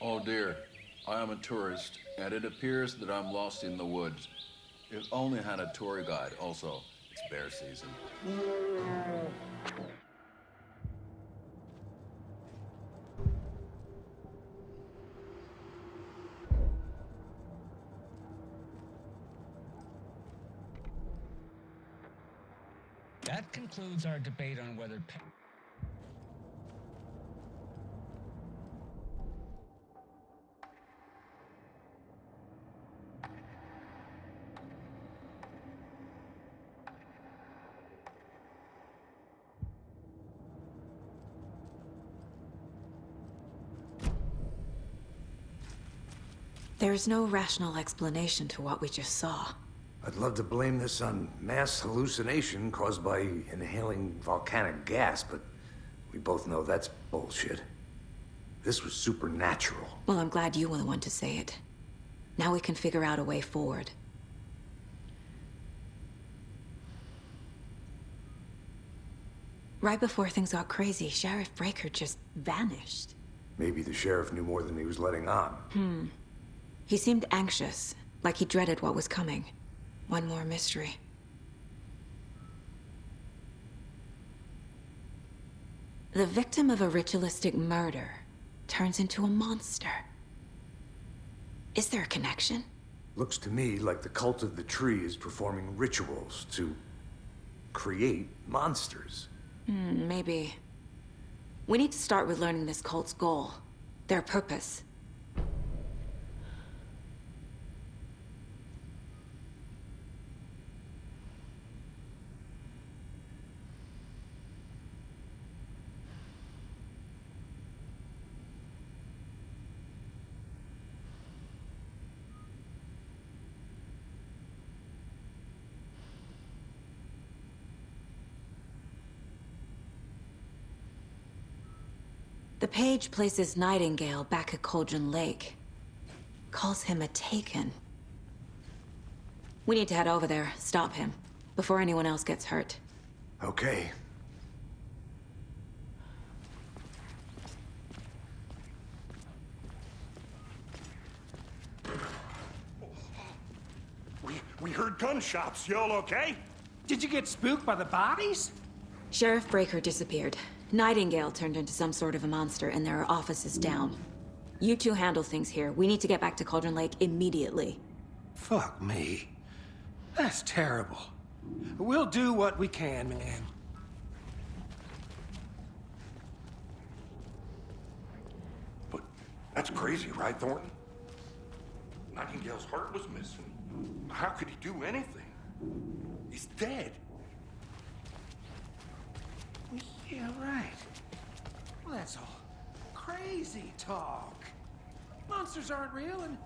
Oh dear, I am a tourist, and it appears that I'm lost in the woods. If only had a tour guide. Also, it's bear season. That concludes our debate on whether. There's no rational explanation to what we just saw. I'd love to blame this on mass hallucination caused by inhaling volcanic gas, but we both know that's bullshit. This was supernatural. Well, I'm glad you were the one to say it. Now we can figure out a way forward. Right before things got crazy, Sheriff Breaker just vanished. Maybe the sheriff knew more than he was letting on. He seemed anxious, like he dreaded what was coming. One more mystery. The victim of a ritualistic murder turns into a monster. Is there a connection? Looks to me like the cult of the tree is performing rituals to create monsters. Maybe. We need to start with learning this cult's goal. Their purpose. The page places Nightingale back at Cauldron Lake. Calls him a Taken. We need to head over there, stop him, before anyone else gets hurt. Okay. We heard gunshots. Y'all okay? Did you get spooked by the bodies? Sheriff Breaker disappeared. Nightingale turned into some sort of a monster, and there are offices down. You two handle things here. We need to get back to Cauldron Lake immediately. Fuck me. That's terrible. We'll do what we can, man. But that's crazy, right, Thornton? Nightingale's heart was missing. How could he do anything? He's dead. Yeah, right. Well, that's all crazy talk. Monsters aren't real, and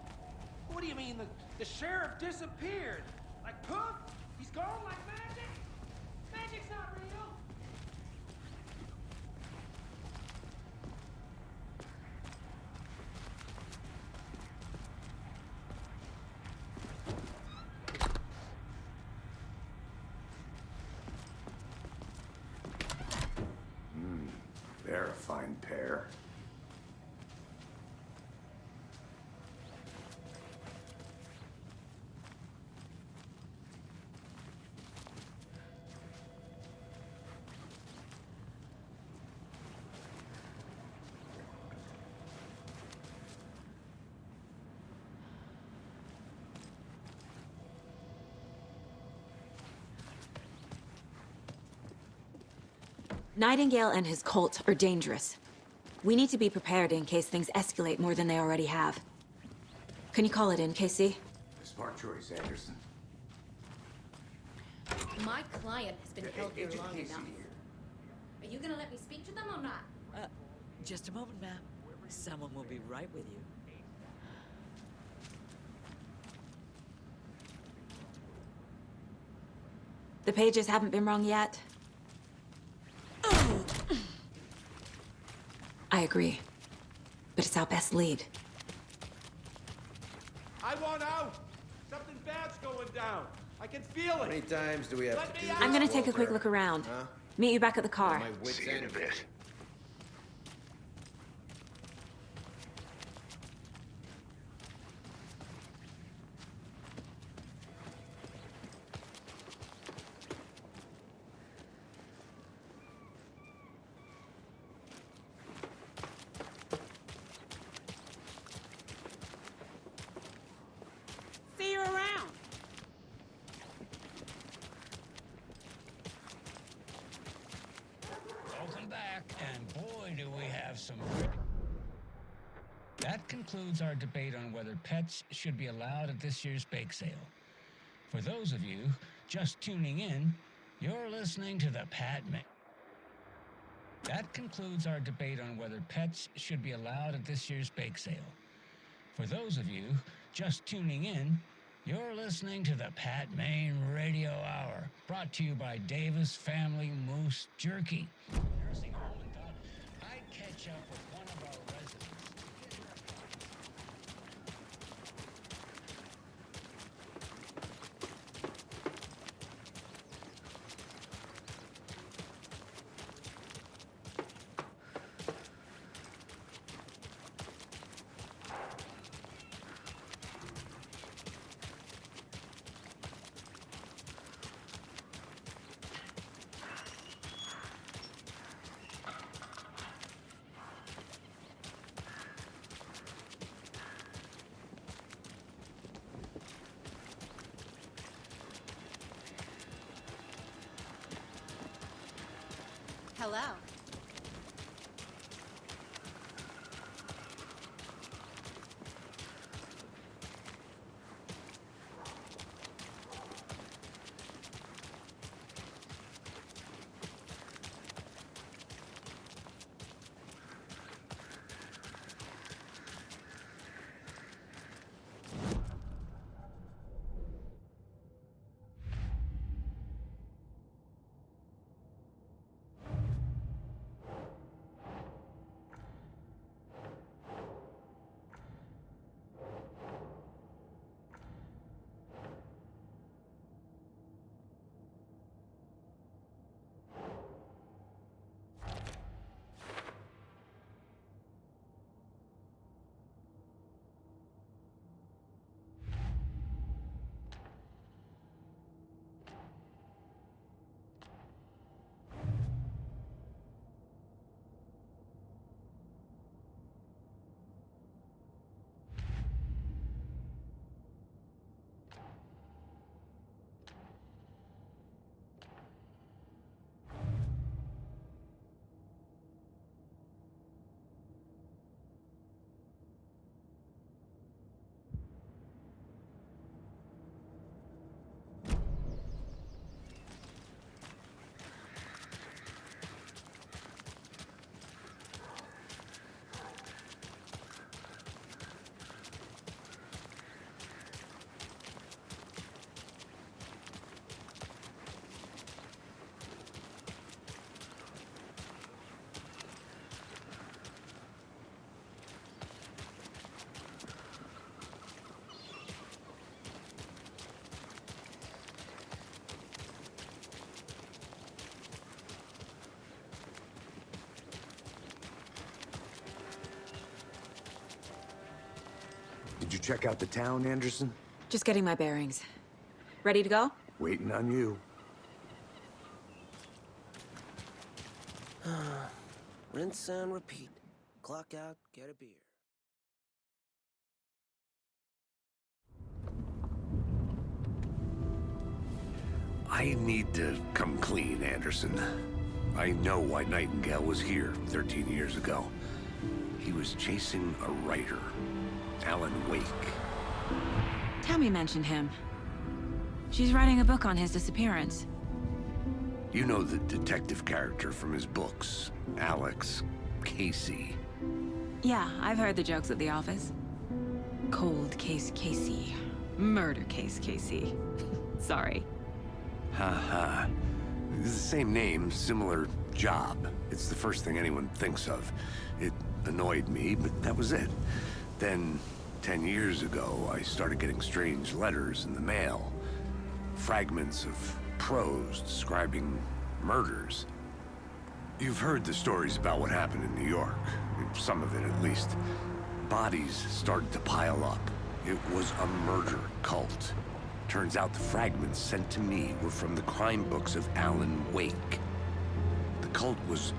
what do you mean the sheriff disappeared? Like poof? He's gone like magic? Magic's not real. They're a fine pair. Nightingale and his cult are dangerous. We need to be prepared in case things escalate more than they already have. Can you call it in, Casey? Smart choice, Anderson. My client has been held here Agent long Casey enough. here. Are you gonna let me speak to them or not? Just a moment, ma'am. Someone will be right with you. The pages haven't been wrong yet. I agree. But it's our best lead. I want out! Something bad's going down. I can feel How it. many times do we have Let to me do out! this, I'm gonna take a quick Walter? look around. Huh? Meet you back at the car. My wits See you in a end. bit. That concludes our debate on whether pets should be allowed at this year's bake sale. For those of you just tuning in, you're listening to the Pat May. That concludes our debate on whether pets should be allowed at this year's bake sale. For those of you just tuning in, you're listening to the Pat Maine Radio Hour, brought to you by Davis Family Moose Jerky. Nursing home and thought I'd catch up with one of our residents. Hello. Did you check out the town, Anderson? Just getting my bearings. Ready to go? Waiting on you. Rinse and repeat. Clock out, get a beer. I need to come clean, Anderson. I know why Nightingale was here 13 years ago. He was chasing a writer, Alan Wake. Tammy mentioned him. She's writing a book on his disappearance. You know the detective character from his books, Alex Casey. Yeah, I've heard the jokes at the office. Cold case Casey. Murder case Casey. Sorry. Ha. It's the same name, similar job. It's the first thing anyone thinks of. It annoyed me, but that was it. Then, 10 years ago, I started getting strange letters in the mail. Fragments of prose describing murders. You've heard the stories about what happened in New York. Some of it, at least. Bodies started to pile up. It was a murder cult. Turns out the fragments sent to me were from the crime books of Alan Wake. The cult was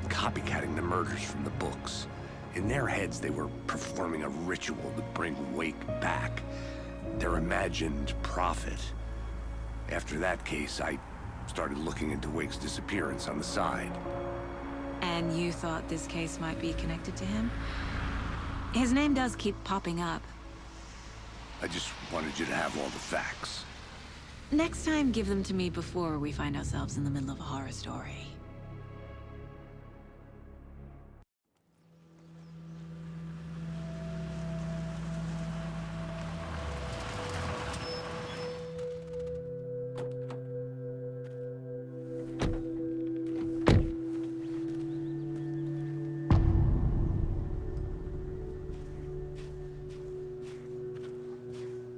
copycatting the murders from the books. In their heads, they were performing a ritual to bring Wake back. Their imagined prophet. After that case, I started looking into Wake's disappearance on the side. And you thought this case might be connected to him? His name does keep popping up. I just wanted you to have all the facts. Next time, give them to me before we find ourselves in the middle of a horror story.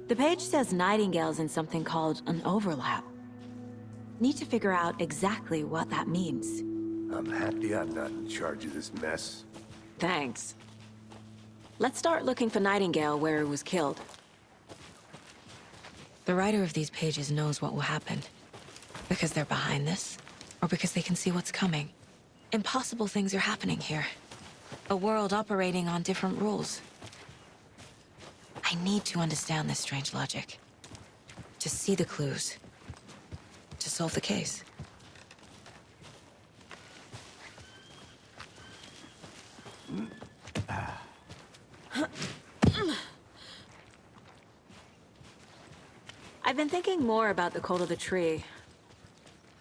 The page says Nightingale's in something called an overlap. Need to figure out exactly what that means. I'm happy I'm not in charge of this mess. Thanks. Let's start looking for Nightingale where he was killed. The writer of these pages knows what will happen. Because they're behind this, or because they can see what's coming. Impossible things are happening here. A world operating on different rules. I need to understand this strange logic. To see the clues. To solve the case. I've been thinking more about the cult of the tree.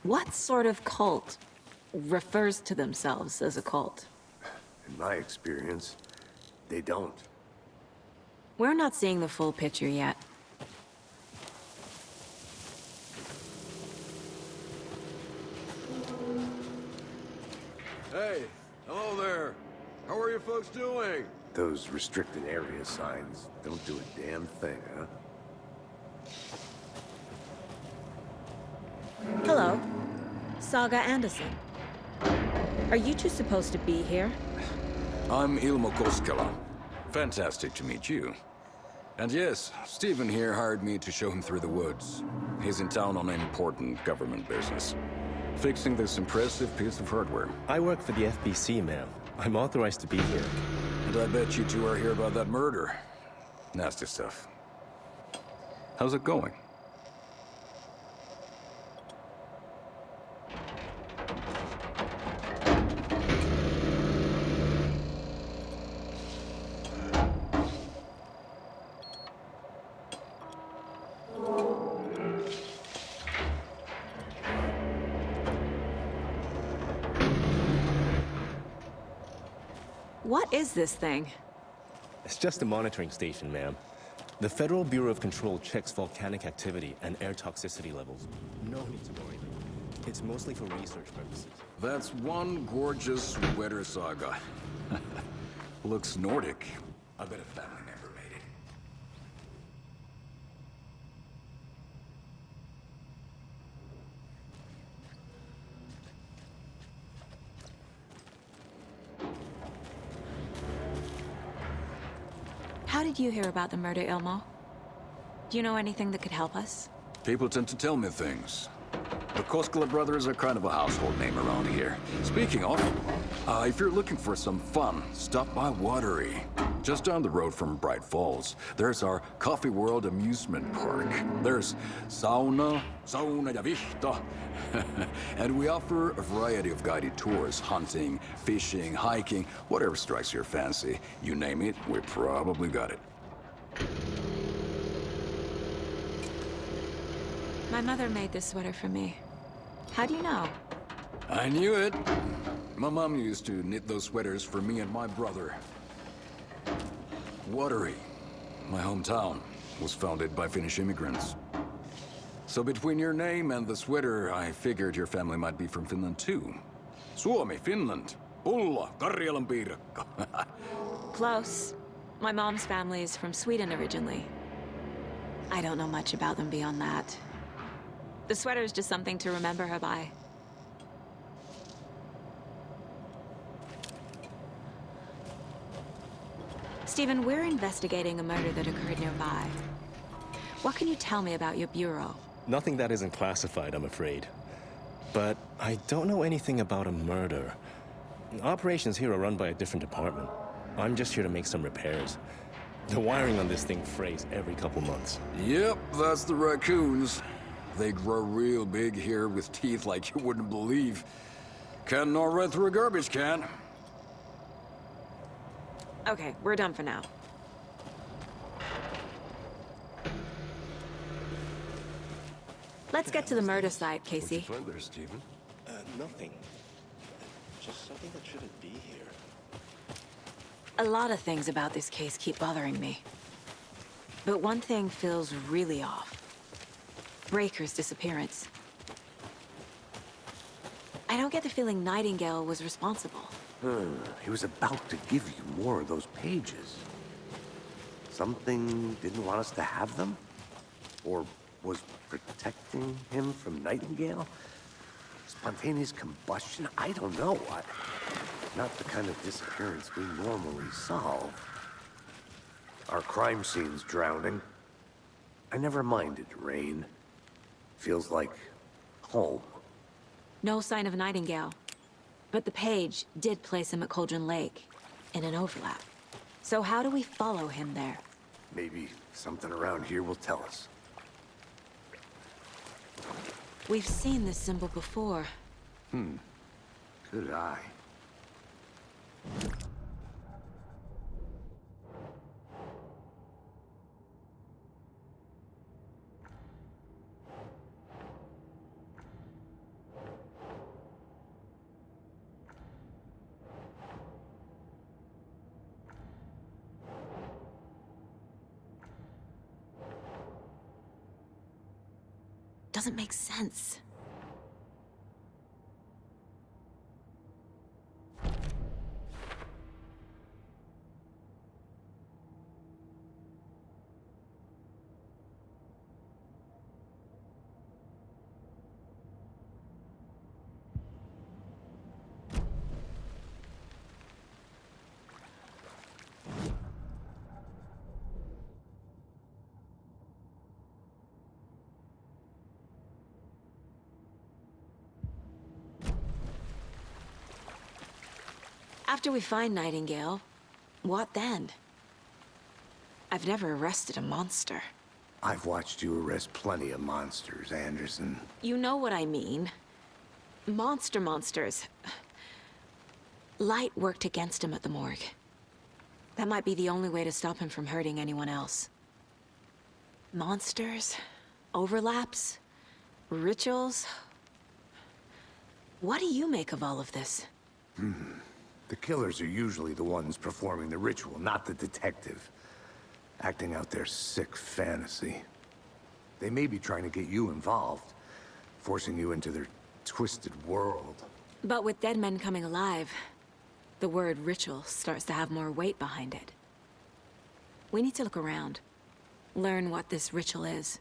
What sort of cult refers to themselves as a cult? In my experience, they don't. We're not seeing the full picture yet. Hey, hello there. How are you folks doing? Those restricted area signs don't do a damn thing, huh? Hello. Saga Anderson. Are you two supposed to be here? I'm Ilmo Koskela. Fantastic to meet you. And yes, Stephen here hired me to show him through the woods. He's in town on important government business. Fixing this impressive piece of hardware. I work for the FBC, ma'am. I'm authorized to be here. And I bet you two are here about that murder. Nasty stuff. How's it going? What is this thing? It's just a monitoring station, ma'am. The Federal Bureau of Control checks volcanic activity and air toxicity levels. No need to worry. It's mostly for research purposes. That's one gorgeous sweater, Saga. Looks Nordic. I bet a family member made it. How did you hear about the murder, Ilmo? Do you know anything that could help us? People tend to tell me things. The Koskela brothers are kind of a household name around here. Speaking of, if you're looking for some fun, stop by Watery. Just down the road from Bright Falls, there's our Coffee World amusement park. There's sauna ja vihta. And we offer a variety of guided tours, hunting, fishing, hiking, whatever strikes your fancy. You name it, we probably got it. My mother made this sweater for me. How do you know? I knew it. My mom used to knit those sweaters for me and my brother. Watery, my hometown, was founded by Finnish immigrants. So between your name and the sweater, I figured your family might be from Finland too. Suomi, Finland. Pulla, Karjalan piirakka. Close. My mom's family is from Sweden originally. I don't know much about them beyond that. The sweater is just something to remember her by. Stephen, we're investigating a murder that occurred nearby. What can you tell me about your bureau? Nothing that isn't classified, I'm afraid. But I don't know anything about a murder. Operations here are run by a different department. I'm just here to make some repairs. The wiring on this thing frays every couple months. Yep, that's the raccoons. They grow real big here with teeth like you wouldn't believe. Can't gnaw right through a garbage can. Okay, we're done for now. Let's get to the murder site, Casey. What'd you find there, Stephen? Nothing. Just something that shouldn't be here. A lot of things about this case keep bothering me. But one thing feels really off. Breaker's disappearance. I don't get the feeling Nightingale was responsible. He was about to give you more of those pages. Something didn't want us to have them? Or was protecting him from Nightingale? Spontaneous combustion? I don't know. Not the kind of disappearance we normally solve. Our crime scene's drowning. I never minded rain. Feels like home. No sign of Nightingale. But the page did place him at Cauldron Lake, in an overlap. So how do we follow him there? Maybe something around here will tell us. We've seen this symbol before. Good eye. Doesn't make sense. After we find Nightingale, what then? I've never arrested a monster. I've watched you arrest plenty of monsters, Anderson. You know what I mean. Monsters. Light worked against him at the morgue. That might be the only way to stop him from hurting anyone else. Monsters? Overlaps? Rituals? What do you make of all of this? The killers are usually the ones performing the ritual, not the detective. Acting out their sick fantasy. They may be trying to get you involved, forcing you into their twisted world. But with dead men coming alive, the word ritual starts to have more weight behind it. We need to look around. Learn what this ritual is.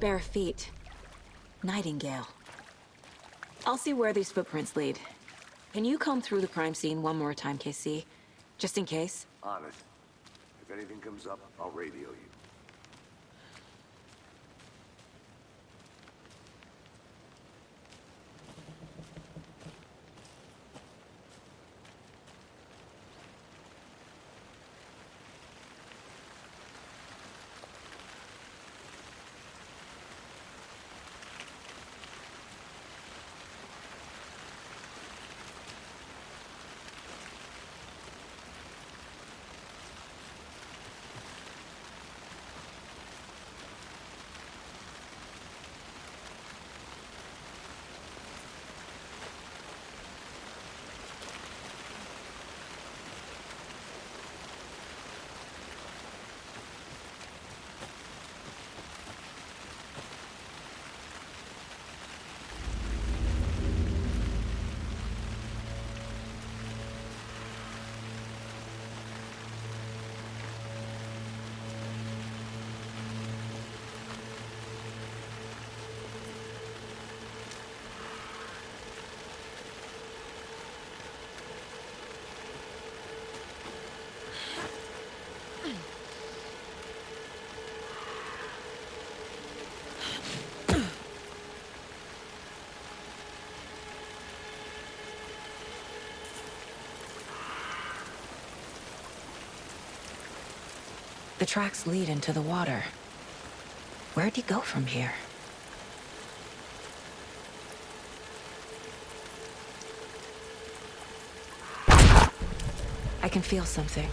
Bare feet. Nightingale. I'll see where these footprints lead. Can you comb through the crime scene one more time, KC? Just in case? On it. If anything comes up, I'll radio you. The tracks lead into the water. Where'd he go from here? I can feel something.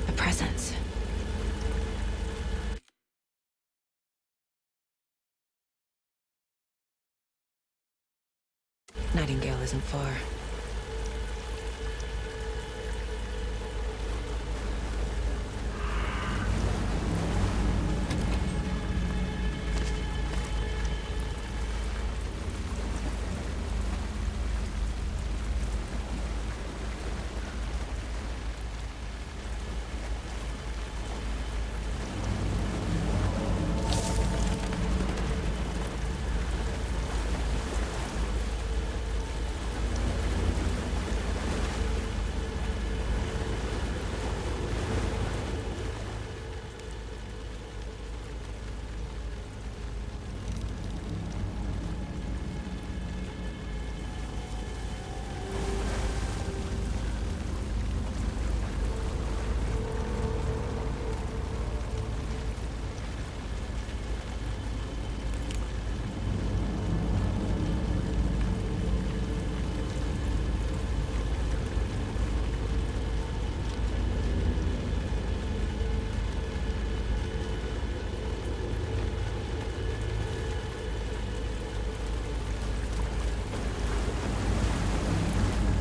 A presence. Nightingale isn't far.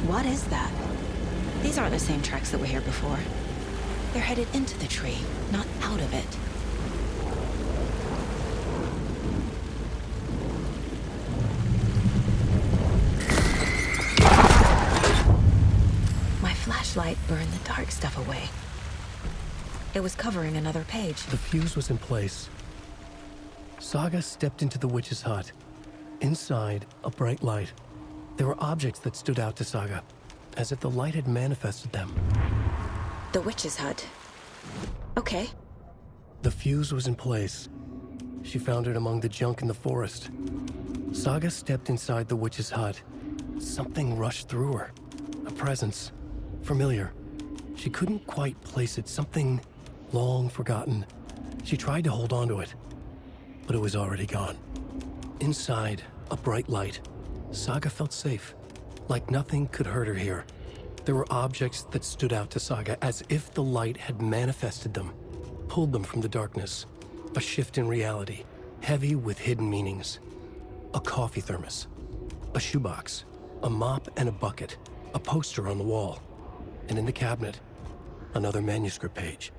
What is that? These aren't the same tracks that were here before. They're headed into the tree, not out of it. My flashlight burned the dark stuff away. It was covering another page. The fuse was in place. Saga stepped into the witch's hut. Inside, a bright light. There were objects that stood out to Saga, as if the light had manifested them. The witch's hut. Okay. The fuse was in place. She found it among the junk in the forest. Saga stepped inside the witch's hut. Something rushed through her. A presence. Familiar. She couldn't quite place it. Something long forgotten. She tried to hold on to it, but it was already gone. Inside, a bright light. Saga felt safe, like nothing could hurt her here. There were objects that stood out to Saga as if the light had manifested them, pulled them from the darkness. A shift in reality, heavy with hidden meanings. A coffee thermos, a shoebox, a mop and a bucket, a poster on the wall, and in the cabinet, another manuscript page.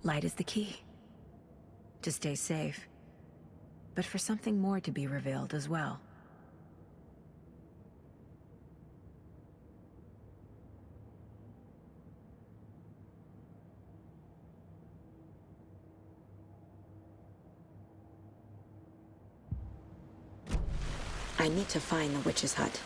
Light is the key. To stay safe. But for something more to be revealed as well. I need to find the witch's hut.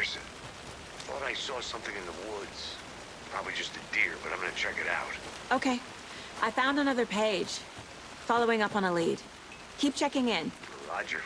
person. Thought I saw something in the woods. Probably just a deer, but I'm gonna check it out. Okay. I found another page. Following up on a lead. Keep checking in. Roger.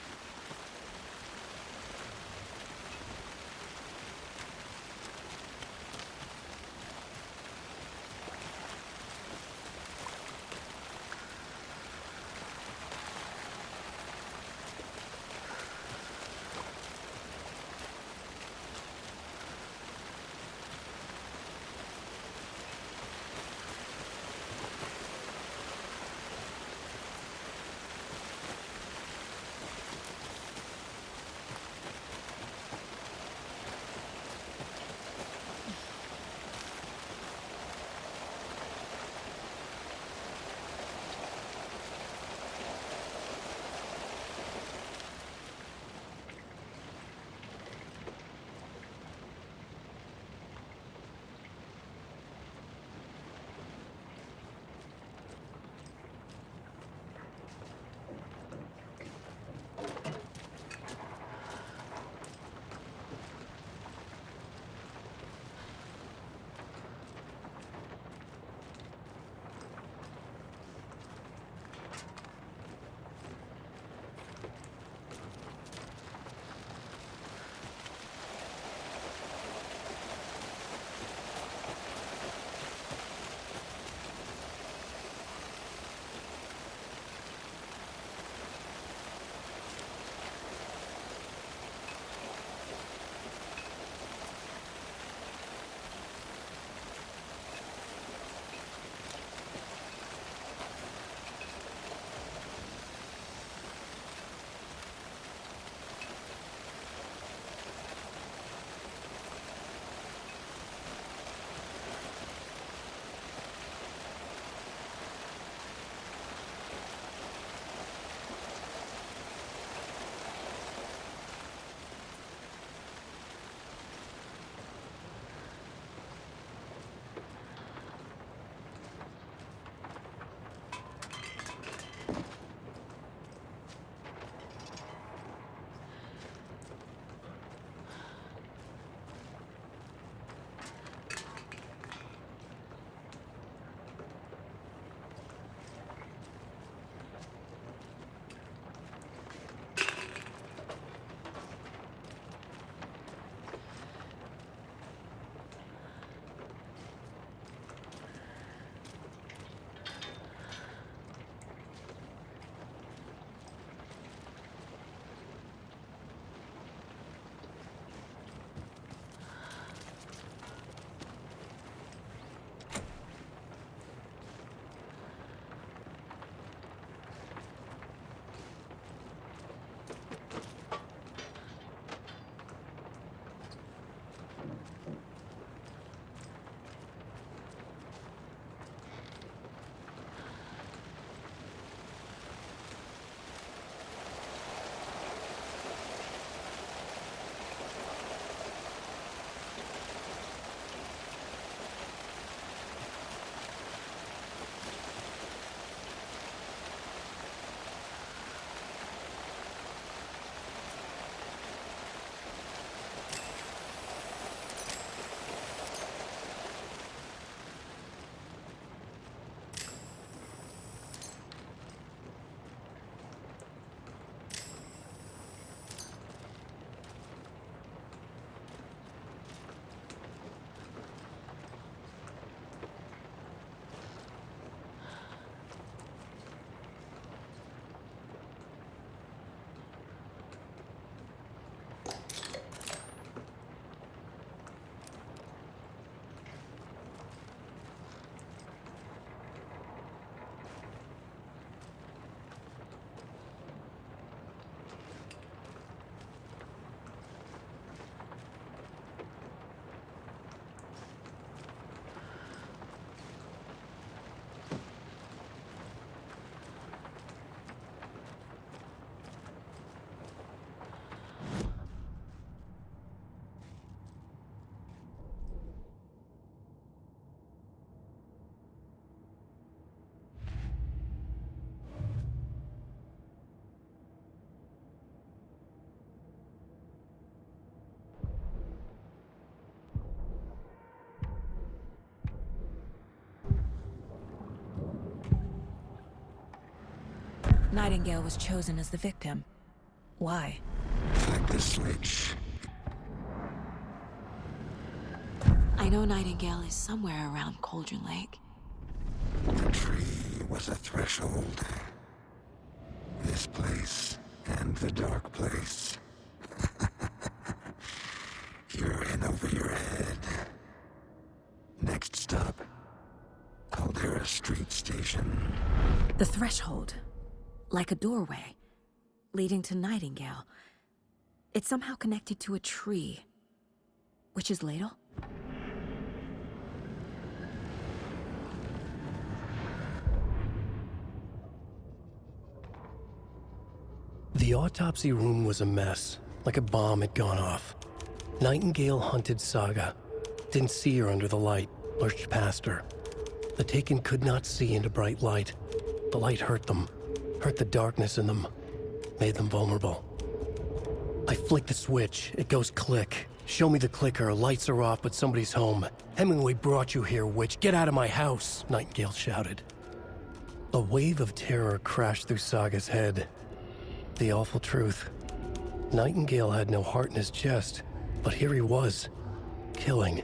Nightingale was chosen as the victim. Why? Flick the switch. I know Nightingale is somewhere around Cauldron Lake. The tree was a threshold. This place and the dark place. You're in over your head. Next stop, Caldera Street Station. The threshold. Like a doorway. Leading to Nightingale. It's somehow connected to a tree. Witch's Ladle? The autopsy room was a mess, like a bomb had gone off. Nightingale hunted Saga. Didn't see her under the light, lurched past her. The Taken could not see into bright light. The light hurt them, hurt the darkness in them, made them vulnerable. I flick the switch, it goes click. Show me the clicker, lights are off, but somebody's home. Hemingway brought you here, witch. Get out of my house, Nightingale shouted. A wave of terror crashed through Saga's head. The awful truth. Nightingale had no heart in his chest, but here he was, killing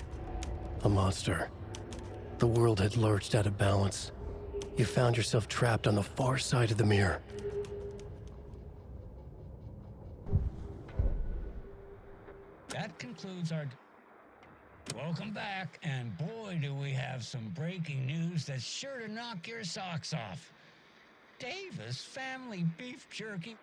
a monster. The world had lurched out of balance. You found yourself trapped on the far side of the mirror. That concludes our... Welcome back, and boy do we have some breaking news that's sure to knock your socks off. Davis Family Beef Jerky...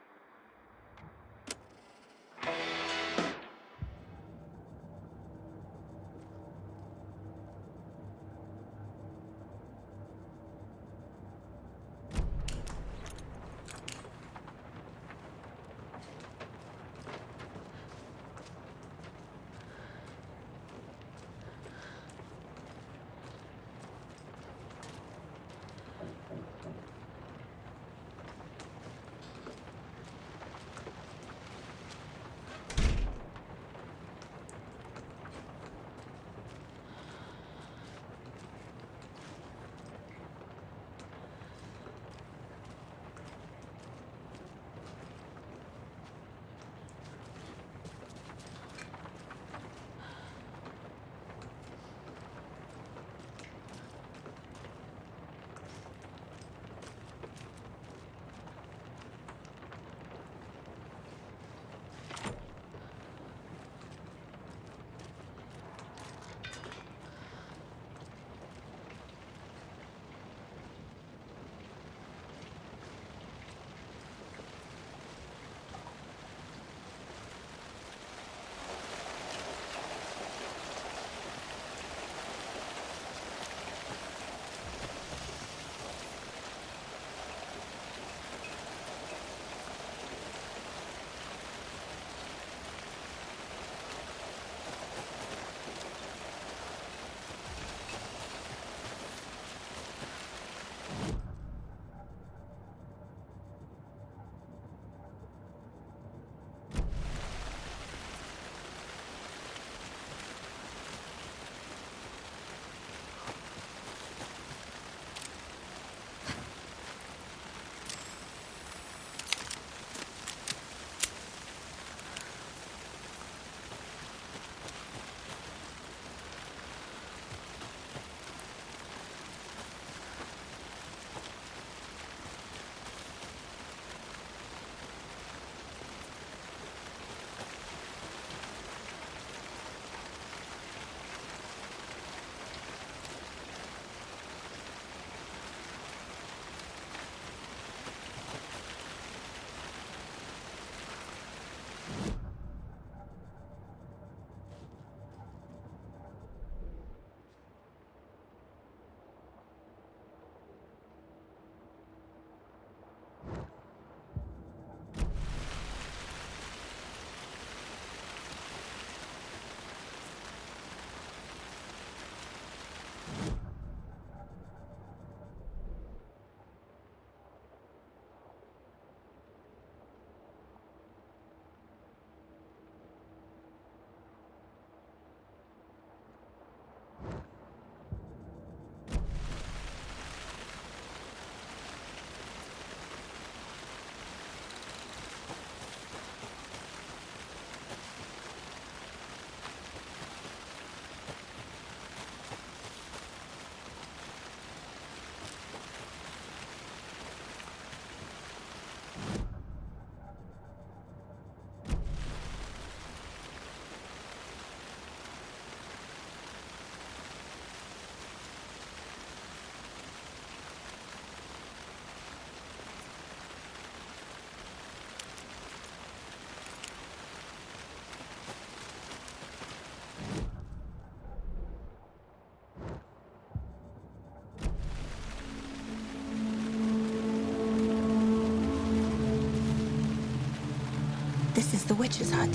This is the witch's hut.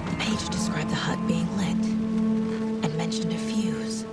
The page described the hut being lit and mentioned a fuse.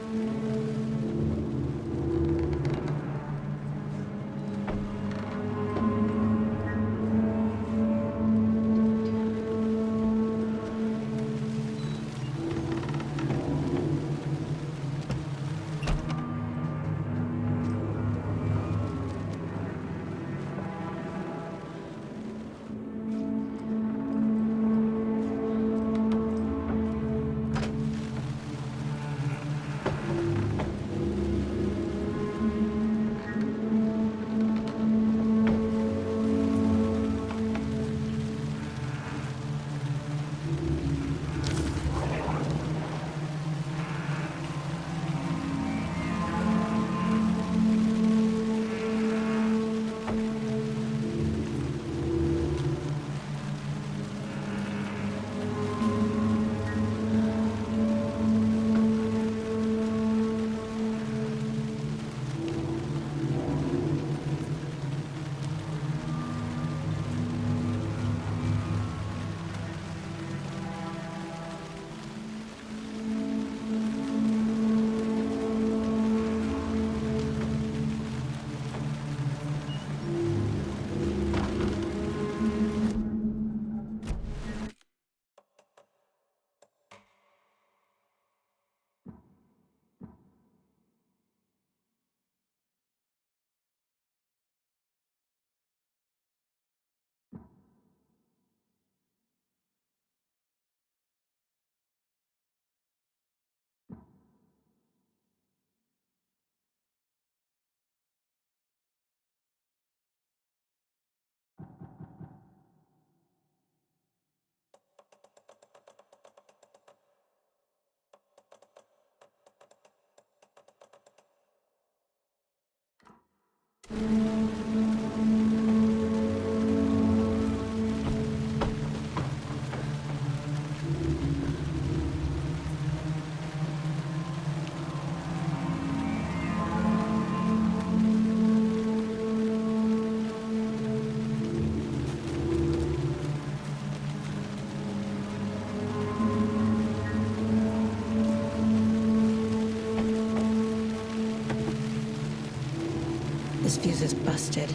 This fuse is busted.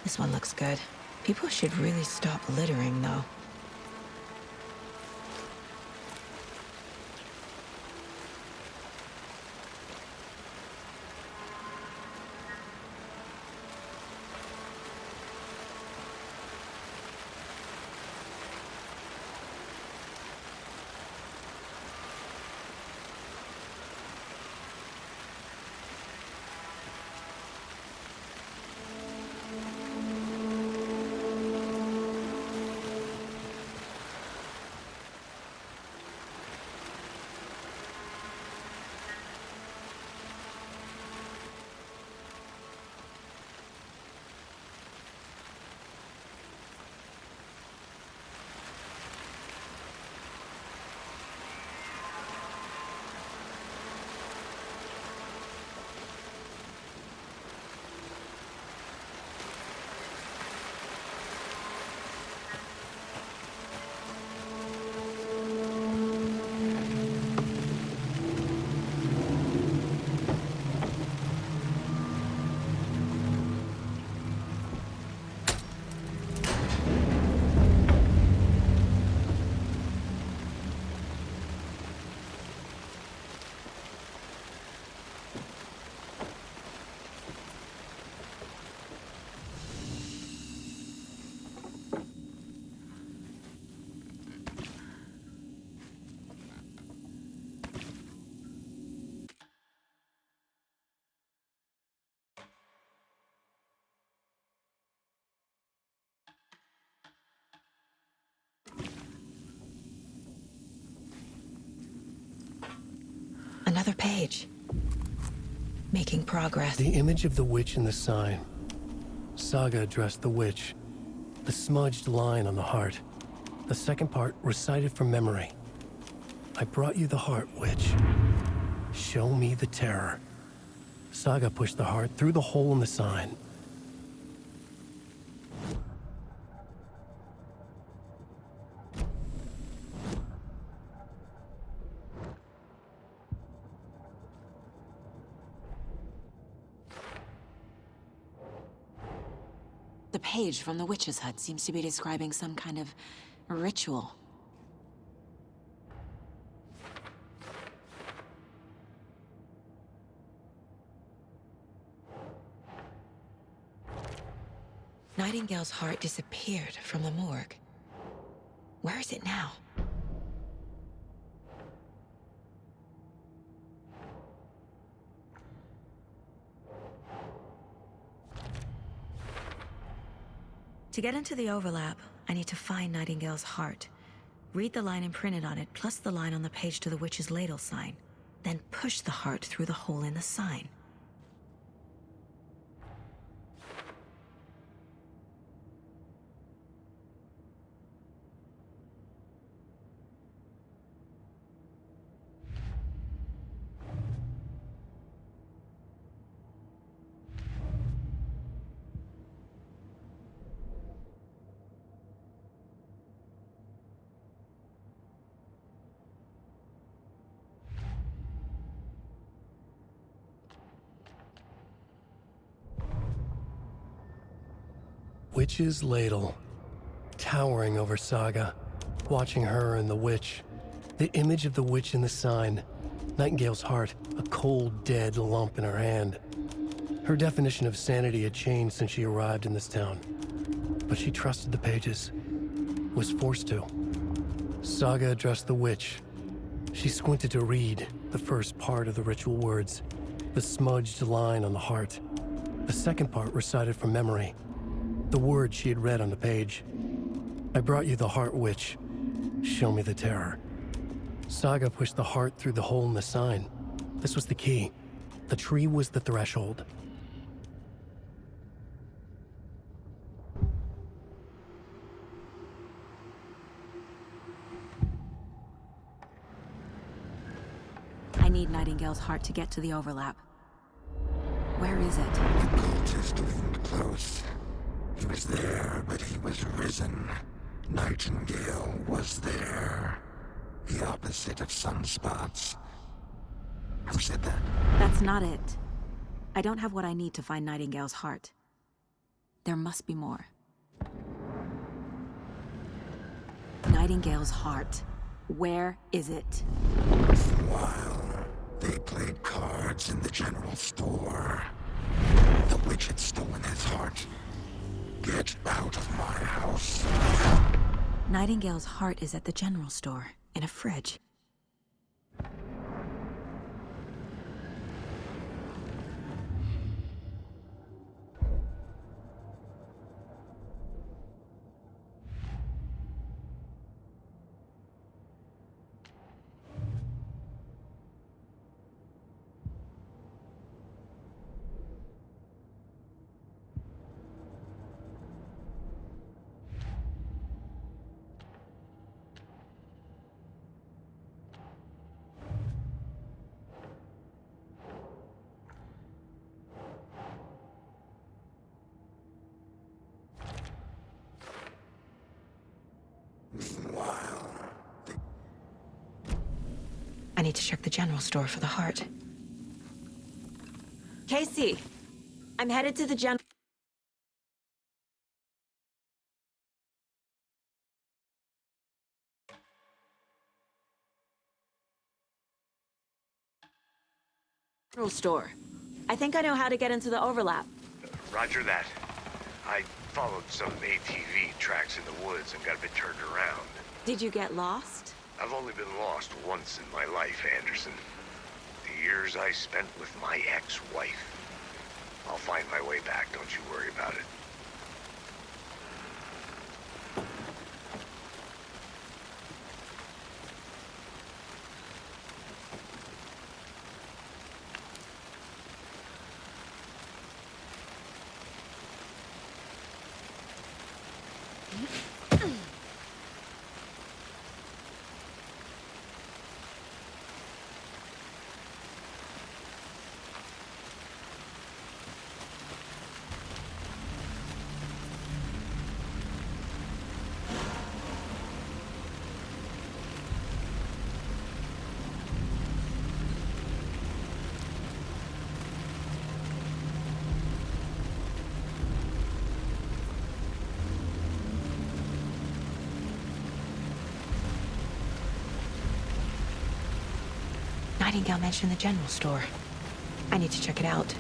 This one looks good. People should really stop littering, though. Another page. Making progress. The image of the witch in the sign. Saga addressed the witch. The smudged line on the heart. The second part recited from memory. I brought you the heart, witch. Show me the terror. Saga pushed the heart through the hole in the sign. The page from the witch's hut seems to be describing some kind of ritual. Nightingale's heart disappeared from the morgue. Where is it now? To get into the overlap, I need to find Nightingale's heart. Read the line imprinted on it, plus the line on the page to the witch's ladle sign. Then push the heart through the hole in the sign. Witch's ladle, towering over Saga, watching her and the witch. The image of the witch in the sign, Nightingale's heart, a cold, dead lump in her hand. Her definition of sanity had changed since she arrived in this town, but she trusted the pages, was forced to. Saga addressed the witch. She squinted to read the first part of the ritual words, the smudged line on the heart. The second part recited from memory. The words she had read on the page. I brought you the heart, witch. Show me the terror. Saga pushed the heart through the hole in the sign. This was the key. The tree was the threshold. I need Nightingale's heart to get to the overlap. Where is it? The cultist leaned close. He was there, but he was risen. Nightingale was there. The opposite of sunspots. Who said that? That's not it. I don't have what I need to find Nightingale's heart. There must be more. Nightingale's heart. Where is it? While they played cards in the general store, the witch had stolen his heart. Get out of my house. Nightingale's heart is at the general store, in a fridge. I need to check the general store for the heart. Casey, I'm headed to the general store. I think I know how to get into the overlap. Roger that. I followed some ATV tracks in the woods and got a bit turned around. Did you get lost? I've only been lost once in my life, Anderson. The years I spent with my ex-wife. I'll find my way back, don't you worry about it. Nightingale mentioned the general store. I need to check it out.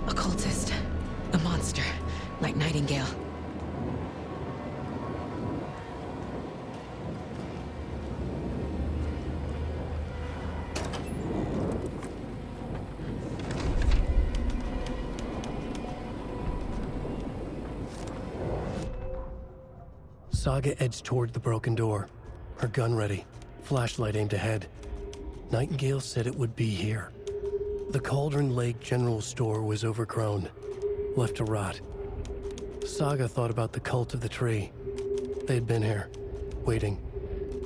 Occultist. A monster. Like Nightingale. Saga edged toward the broken door, her gun ready, flashlight aimed ahead. Nightingale said it would be here. The Cauldron Lake General Store was overgrown, left to rot. Saga thought about the cult of the tree. They had been here, waiting,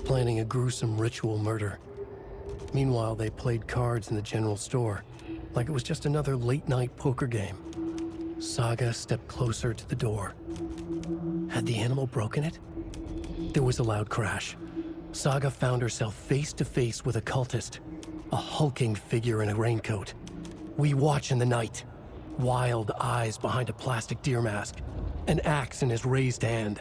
planning a gruesome ritual murder. Meanwhile, they played cards in the general store, like it was just another late-night poker game. Saga stepped closer to the door. Had the animal broken it? There was a loud crash. Saga found herself face to face with a cultist, a hulking figure in a raincoat. We watch in the night, wild eyes behind a plastic deer mask, an axe in his raised hand.